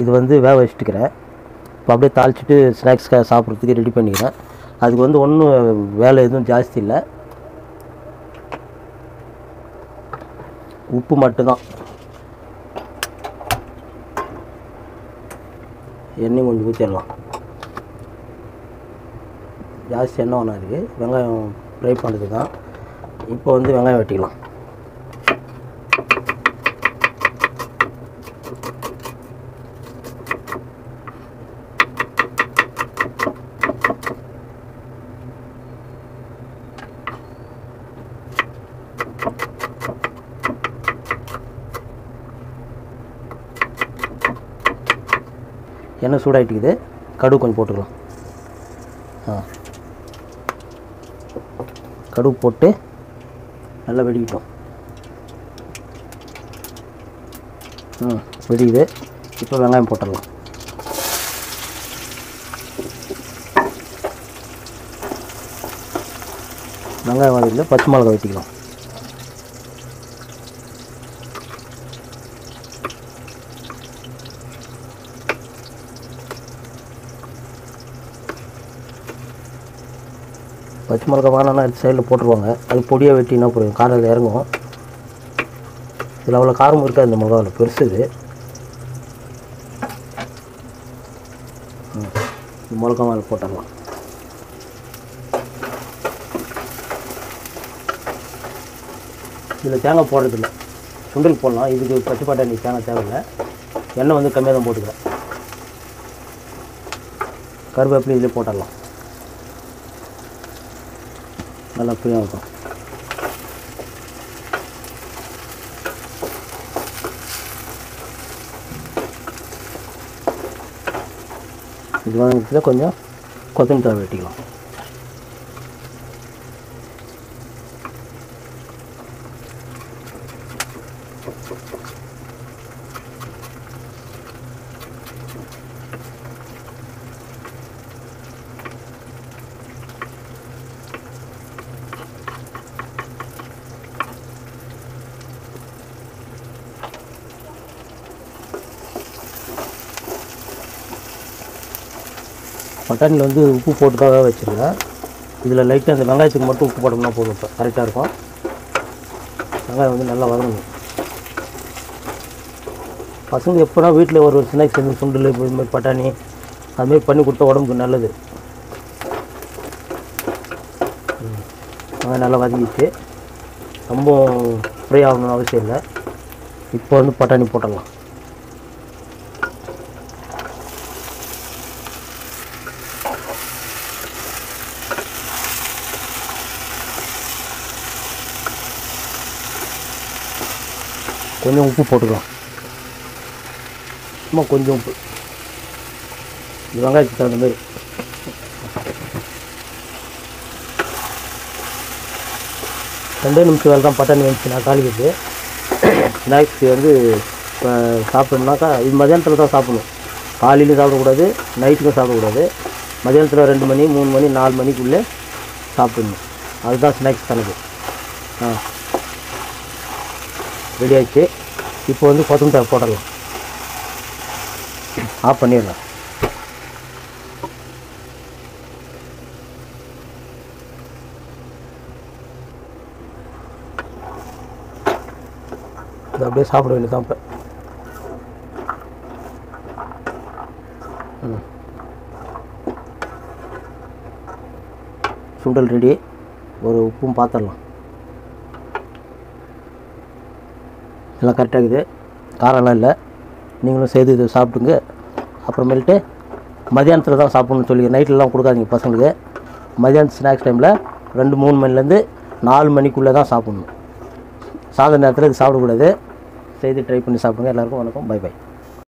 இது வந்து வேக வச்சுட்டுக்கிறேன். இப்போ அப்படியே தாளிச்சிட்டு ஸ்நாக்ஸ்க்காக சாப்பிட்றதுக்கு ரெடி பண்ணிக்கிறேன். அதுக்கு வந்து ஒன்றும் வேலை எதுவும் ஜாஸ்தி இல்லை, உப்பு மட்டும்தான். எண்ணெய் கொஞ்சம் ஊற்றிடலாம். ஜாஸ்தி எண்ணெய் ஒன்றா இருக்குது, வெங்காயம் ஃப்ரை பண்ணுறது தான். இப்போ வந்து வெங்காயம் வெட்டிக்கலாம். எண்ணெய் சூடாகிட்டுக்குது, கடுகு கொஞ்சம் போட்டுக்கலாம். கடுகு போட்டு நல்லா வெடிக்கிட்டோம். வெடிக்குது. இப்போ வெங்காயம் போட்டுடலாம். வெங்காயம் வதக்கிட்டு பச்சை மிளகாய் வெட்டிக்கலாம். பச்சை மிளகா வாங்கினா அடுத்த சைடில் போட்டுருவாங்க, அது பொடியாக வெட்டினா போதும், காரம் இறங்கும். இதில் அவ்வளோ காரம் இருக்காது, இந்த மிளகாவில் பெருசு இது. மிளகா மேலே போட்டுடலாம். இதில் தேங்காய் போடுறதில்ல, சுண்டல் போடலாம். இதுக்கு பச்சை பட்டாணி தேங்காய் தேவையில்லை. எண்ணெய் வந்து கம்மியாக தான் போட்டுக்கிறேன். கருவேப்பிலை இதில் போட்டுடலாம். நல்லா ஃப்ரீயாக இருக்கும். இது வாங்கிட்டு கொஞ்சம் கொத்தமல்லி தழை வெட்டிக்கலாம். பட்டாணியில் வந்து உப்பு போட்டு தான் வேக வச்சுருக்கேன். இதில் லைட்டாக அந்த வெங்காயத்துக்கு மட்டும் உப்பு போட்டோம்னா போதும், இப்போ கரெக்டாக இருக்கும். வெங்காயம் வந்து நல்லா வதங்கணும். பசங்க எப்போனா வீட்டில் ஒரு ஸ்நாக்ஸ் செஞ்சு சுண்டல் இது மாதிரி பட்டாணி அதுமாதிரி பண்ணி கொடுத்தா உடம்புக்கு நல்லது. வெங்காயம் நல்லா வதங்கிச்சு, ரொம்ப ஃப்ரை ஆகணும்னு அவசியம் இல்லை. இப்போ வந்து பட்டாணி போட்டுடலாம். கொஞ்சம் உப்பு போட்டுக்கலாம், சும்மா கொஞ்சம் உப்பு, இந்த வெங்காயத்துக்கு தகுந்த மாதிரி. ரெண்டே நிமிஷம் வேலை தான் பட்டாணி வந்துச்சு. நான் காலிக்கிட்டு ஸ்நாக்ஸ் வந்து இப்போ சாப்பிட்ணுனாக்கா இது மதியானத்தில் தான் சாப்பிடணும். காலையிலையும் சாப்பிடக்கூடாது, நைட்டுக்கும் சாப்பிடக்கூடாது. மதியானத்தில் 2 மணி 3 மணி 4 மணிக்குள்ளே சாப்பிடணும். அதுதான் ஸ்நாக்ஸ் கணக்கு. ரெடி ஆகிடுச்சு. இப்போ வந்து கொத்தமல்லி தழை போடலாம். ஆஃப் பண்ணிடலாம். இது அப்படியே சாப்பிட வேண்டியதான். இப்போ சுண்டல் ரெடி. ஒரு உப்பும் பார்த்துடலாம். எல்லாம் கரெக்டாக இருக்குது, காரம்லாம் இல்லை. நீங்களும் செய்து இதை சாப்பிட்டுங்க. அப்புறமேல்ட்டு மதியானத்தில் தான் சாப்பிட்ணுன்னு சொல்லி நைட்லலாம் கொடுக்காதீங்க பசங்களுக்கு. மதியானம் ஸ்நாக்ஸ் டைமில் 2-3 மணிலேருந்து 4 மணிக்குள்ளே தான் சாப்பிட்ணும். சாதன நேரத்தில் இது சாப்பிடக்கூடாது. செய்து ட்ரை பண்ணி சாப்பிடுங்க. எல்லாருக்கும் வணக்கம். Bye by.